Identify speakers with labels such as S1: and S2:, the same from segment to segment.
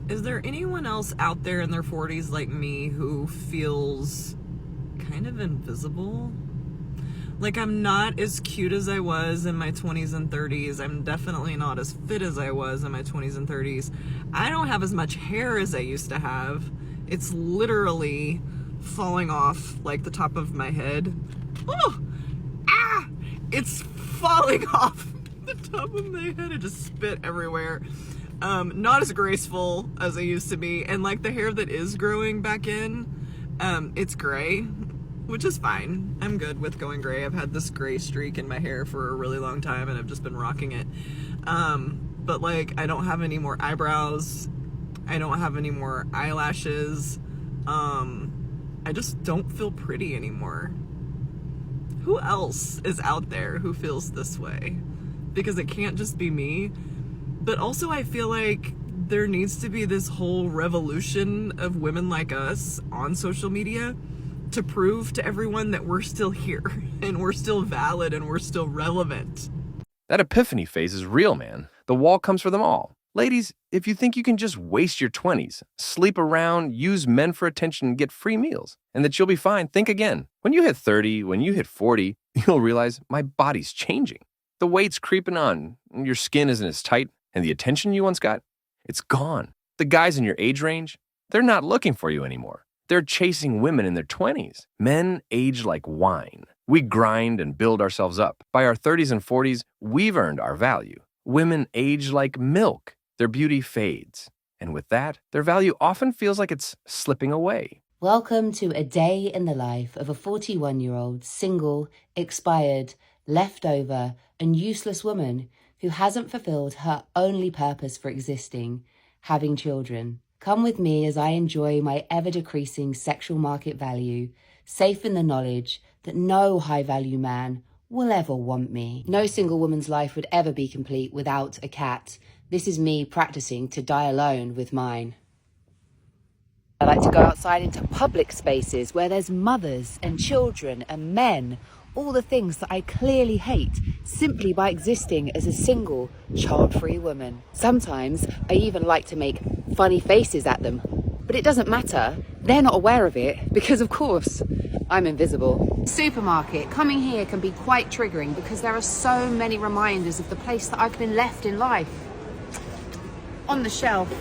S1: Is there anyone else out there in their 40s like me who feels kind of invisible? Like, I'm not as cute as I was in my 20s and 30s. I'm definitely not as fit as I was in my 20s and 30s. I don't have as much hair as I used to have. It's literally falling off like the top of my head. Oh! Ah! It's falling off the top of my head. I just spit everywhere. Not as graceful as I used to be. And like the hair that is growing back in, it's gray, which is fine. I'm good with going gray. I've had this gray streak in my hair for a really long time and I've just been rocking it. But like, I don't have any more eyebrows. I don't have any more eyelashes. I just don't feel pretty anymore. Who else is out there who feels this way? Because it can't just be me. But also I feel like there needs to be this whole revolution of women like us on social media to prove to everyone that we're still here and we're still valid and we're still relevant.
S2: That epiphany phase is real, man. The wall comes for them all. Ladies, if you think you can just waste your 20s, sleep around, use men for attention, and get free meals, and that you'll be fine, think again. When you hit 30, when you hit 40, you'll realize my body's changing. The weight's creeping on, your skin isn't as tight, and the attention you once got, it's gone. The guys in your age range, they're not looking for you anymore. They're chasing women in their 20s. Men age like wine. We grind and build ourselves up. By our 30s and 40s, we've earned our value. Women age like milk. Their beauty fades. And with that, their value often feels like it's slipping away.
S3: Welcome to a day in the life of a 41-year-old, single, expired, leftover, and useless woman who hasn't fulfilled her only purpose for existing, having children. Come with me as I enjoy my ever-decreasing sexual market value, safe in the knowledge that no high-value man will ever want me. No single woman's life would ever be complete without a cat. This is me practicing to die alone with mine. I like to go outside into public spaces where there's mothers and children and men, all the things that I clearly hate simply by existing as a single, child-free woman. Sometimes I even like to make funny faces at them, but it doesn't matter. They're not aware of it because, of course, I'm invisible. Supermarket, coming here can be quite triggering because there are so many reminders of the place that I've been left in life. On the shelf.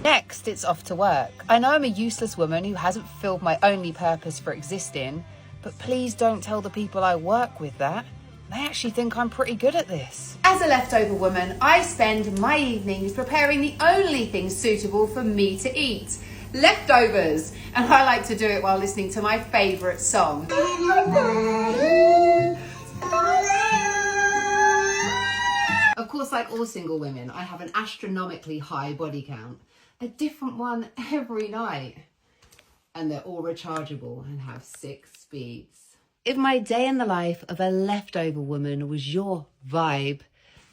S3: Next, it's off to work. I know I'm a useless woman who hasn't fulfilled my only purpose for existing, but please don't tell the people I work with that. They actually think I'm pretty good at this. As a leftover woman, I spend my evenings preparing the only thing suitable for me to eat. Leftovers. And I like to do it while listening to my favourite song. Of course, like all single women, I have an astronomically high body count. A different one every night. And they're all rechargeable and have 6 speeds. If my day in the life of a leftover woman was your vibe,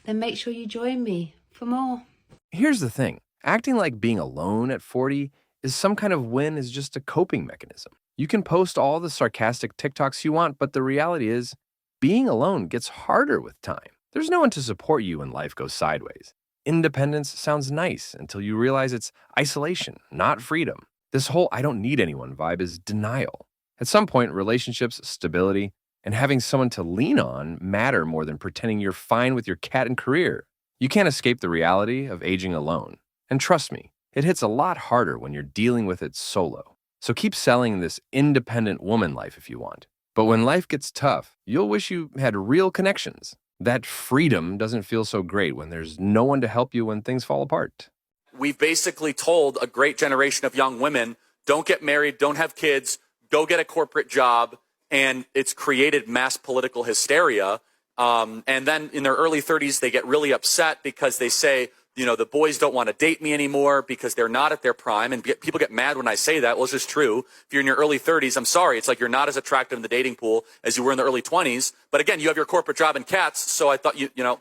S3: then make sure you join me for more.
S2: Here's the thing. Acting like being alone at 40 is some kind of win is just a coping mechanism. You can post all the sarcastic TikToks you want, but the reality is being alone gets harder with time. There's no one to support you when life goes sideways. Independence sounds nice until you realize it's isolation, not freedom. This whole I don't need anyone vibe is denial. At some point, relationships, stability, and having someone to lean on matter more than pretending you're fine with your cat and career. You can't escape the reality of aging alone. And trust me, it hits a lot harder when you're dealing with it solo. So keep selling this independent woman life if you want. But when life gets tough, you'll wish you had real connections. That freedom doesn't feel so great when there's no one to help you when things fall apart.
S4: We've basically told a great generation of young women, don't get married, don't have kids, go get a corporate job, and it's created mass political hysteria. And then in their early 30s, they get really upset because they say, you know, the boys don't want to date me anymore because they're not at their prime. And people get mad when I say that. Well, it's just true. If you're in your early 30s, I'm sorry. It's like you're not as attractive in the dating pool as you were in the early 20s. But again, you have your corporate job and cats, so I thought you know.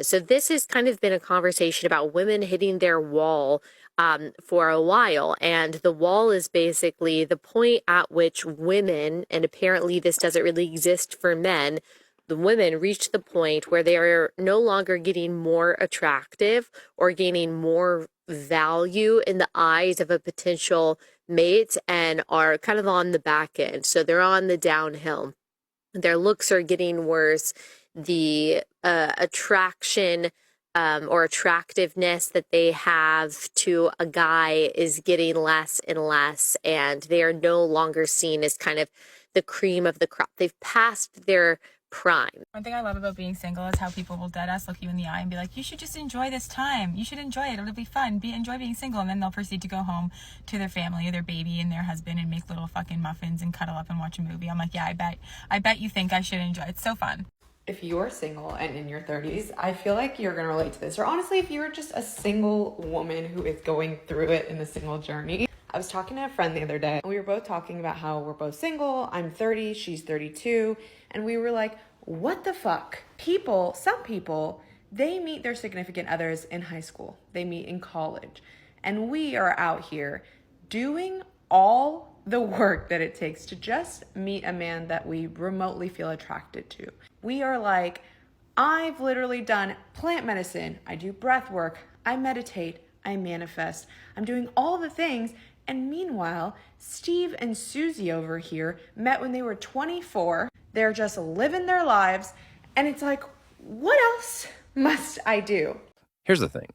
S5: So this has kind of been a conversation about women hitting their wall for a while. And the wall is basically the point at which women, and apparently this doesn't really exist for men, the women reach the point where they are no longer getting more attractive or gaining more value in the eyes of a potential mate and are kind of on the back end. So they're on the downhill. Their looks are getting worse. The attraction or attractiveness that they have to a guy is getting less and less, and they are no longer seen as kind of the cream of the crop. They've passed their prime.
S6: One thing I love about being single is how people will dead ass look you in the eye and be like, you should just enjoy this time. You should enjoy it. It'll be fun. Enjoy being single. And then they'll proceed to go home to their family, their baby, and their husband and make little fucking muffins and cuddle up and watch a movie. I'm like, yeah, I bet you think I should enjoy it. It's so fun.
S7: If you're single and in your 30s, I feel like you're going to relate to this. Or honestly, if you're just a single woman who is going through it in the single journey. I was talking to a friend the other day, and we were both talking about how we're both single. I'm 30, she's 32. And we were like, what the fuck? Some people, they meet their significant others in high school. They meet in college. And we are out here doing all the work that it takes to just meet a man that we remotely feel attracted to. We are like, I've literally done plant medicine. I do breath work. I meditate. I manifest. I'm doing all the things. And meanwhile, Steve and Susie over here met when they were 24. They're just living their lives. And it's like, what else must I do?
S2: Here's the thing.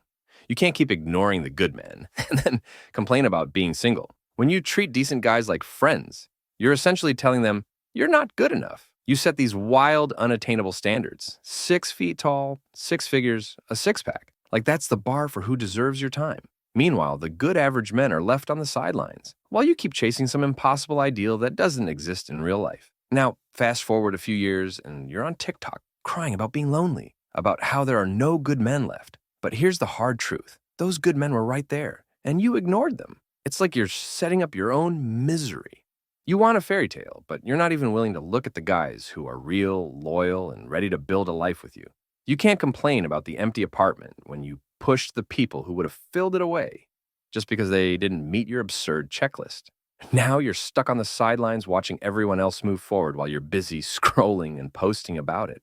S2: You can't keep ignoring the good men and then complain about being single. When you treat decent guys like friends, you're essentially telling them you're not good enough. You set these wild, unattainable standards. 6 feet tall, 6 figures, a six-pack. Like that's the bar for who deserves your time. Meanwhile, the good average men are left on the sidelines, while you keep chasing some impossible ideal that doesn't exist in real life. Now, fast forward a few years, and you're on TikTok crying about being lonely, about how there are no good men left. But here's the hard truth. Those good men were right there, and you ignored them. It's like you're setting up your own misery. You want a fairy tale, but you're not even willing to look at the guys who are real, loyal, and ready to build a life with you. You can't complain about the empty apartment when you pushed the people who would have filled it away just because they didn't meet your absurd checklist. Now you're stuck on the sidelines watching everyone else move forward while you're busy scrolling and posting about it.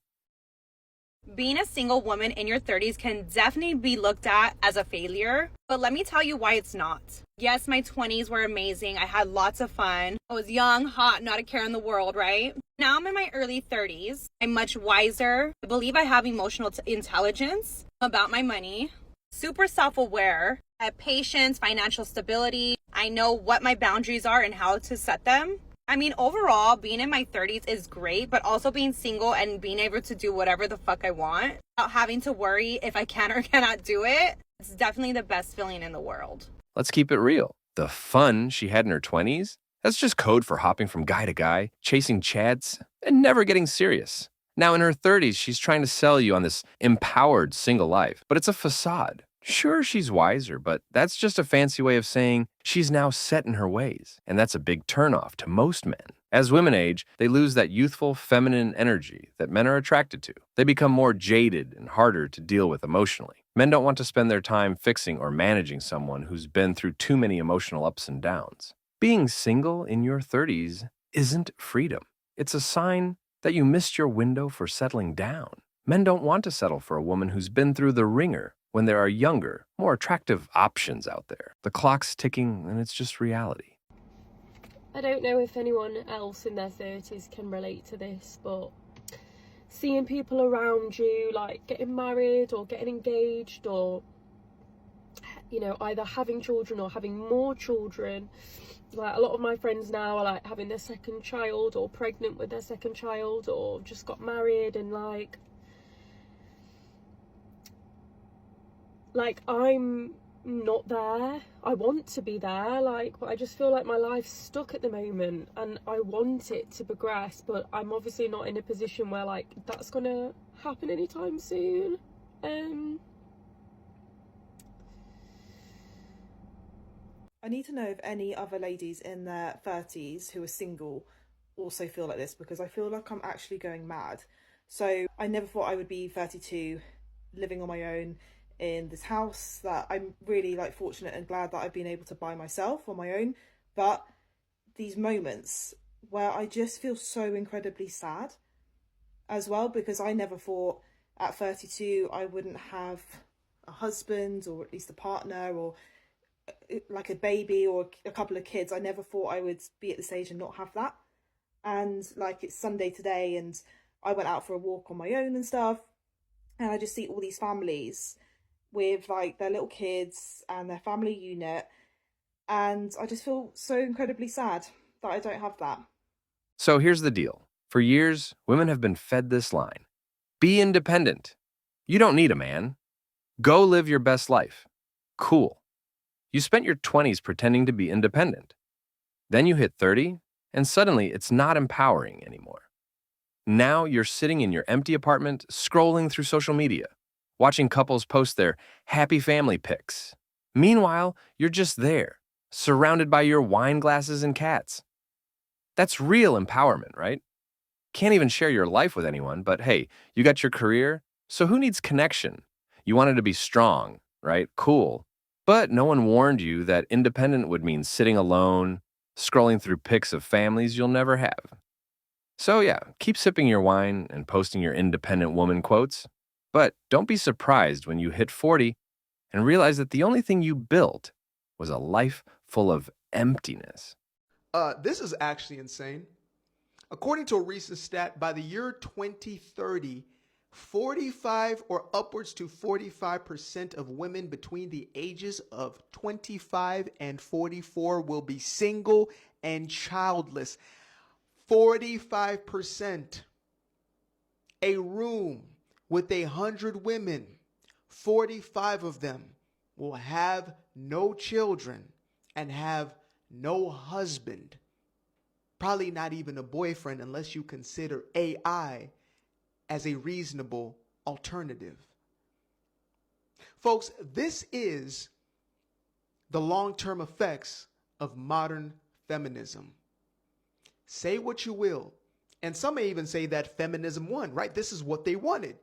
S6: Being a single woman in your 30s can definitely be looked at as a failure, but let me tell you why it's not. Yes, my 20s were amazing. I had lots of fun. I was young, hot, not a care in the world, right? Now I'm in my early 30s. I'm much wiser. I believe I have emotional intelligence about my money, super self-aware. I have patience, financial stability. I know what my boundaries are and how to set them. I mean, overall, being in my 30s is great, but also being single and being able to do whatever the fuck I want without having to worry if I can or cannot do it, it's definitely the best feeling in the world.
S2: Let's keep it real. The fun she had in her 20s, that's just code for hopping from guy to guy, chasing chads, and never getting serious. Now in her 30s, she's trying to sell you on this empowered single life, but it's a facade. Sure, she's wiser, but that's just a fancy way of saying she's now set in her ways, and that's a big turnoff to most men. As women age, they lose that youthful, feminine energy that men are attracted to. They become more jaded and harder to deal with emotionally. Men don't want to spend their time fixing or managing someone who's been through too many emotional ups and downs. Being single in your 30s isn't freedom. It's a sign that you missed your window for settling down. Men don't want to settle for a woman who's been through the ringer when there are younger, more attractive options out there. The clock's ticking and it's just reality.
S8: I don't know if anyone else in their 30s can relate to this, but seeing people around you like getting married or getting engaged or, you know, either having children or having more children. Like a lot of my friends now are like having their second child or pregnant with their second child or just got married, and like I'm not there. I want to be there, but I just feel like my life's stuck at the moment and I want it to progress, but I'm obviously not in a position where that's gonna happen anytime soon.
S9: I need to know if any other ladies in their 30s who are single also feel like this, because I feel like I'm actually going mad. So I never thought I would be 32, living on my own in this house that I'm really fortunate and glad that I've been able to buy myself on my own. But these moments where I just feel so incredibly sad as well, because I never thought at 32 I wouldn't have a husband, or at least a partner, or like a baby or a couple of kids. I never thought I would be at the stage and not have that. And like, it's Sunday today and I went out for a walk on my own and stuff, and I just see all these families with like their little kids and their family unit, and I just feel so incredibly sad that I don't have that.
S2: So here's the deal. For years, women have been fed this line: be independent. You don't need a man. Go live your best life. Cool. You spent your 20s pretending to be independent. Then you hit 30, and suddenly it's not empowering anymore. Now you're sitting in your empty apartment, scrolling through social media, watching couples post their happy family pics. Meanwhile, you're just there, surrounded by your wine glasses and cats. That's real empowerment, right? Can't even share your life with anyone, but hey, you got your career, so who needs connection? You wanted to be strong, right? Cool. But no one warned you that independent would mean sitting alone, scrolling through pics of families you'll never have. So yeah, keep sipping your wine and posting your independent woman quotes, but don't be surprised when you hit 40 and realize that the only thing you built was a life full of emptiness.
S10: This is actually insane. According to a recent stat, by the year 2030, 45 or upwards to 45% of women between the ages of 25 and 44 will be single and childless. 45%. A room with 100 women, 45 of them will have no children and have no husband. Probably not even a boyfriend, unless you consider AI as a reasonable alternative. Folks, this is the long-term effects of modern feminism. Say what you will, and some may even say that feminism won, right? This is what they wanted.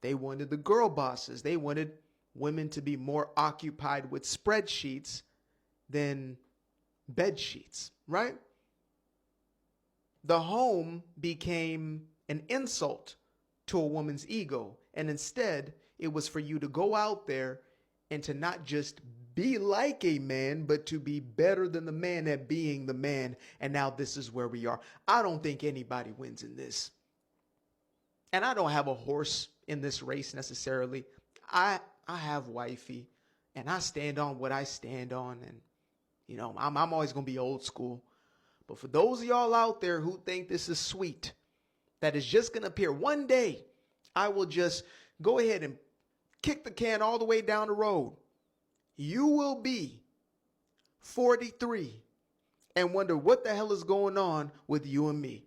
S10: They wanted the girl bosses. They wanted women to be more occupied with spreadsheets than bed sheets, right? The home became an insult to a woman's ego, and instead it was for you to go out there and to not just be like a man, but to be better than the man at being the man. And now this is where we are. I don't think anybody wins in this. And I don't have a horse in this race necessarily. I have wifey, and I stand on what I stand on. And, you know, I'm always going to be old school. But for those of y'all out there who think this is sweet, that is just going to appear one day, I will just go ahead and kick the can all the way down the road. You will be 43 and wonder what the hell is going on with you and me.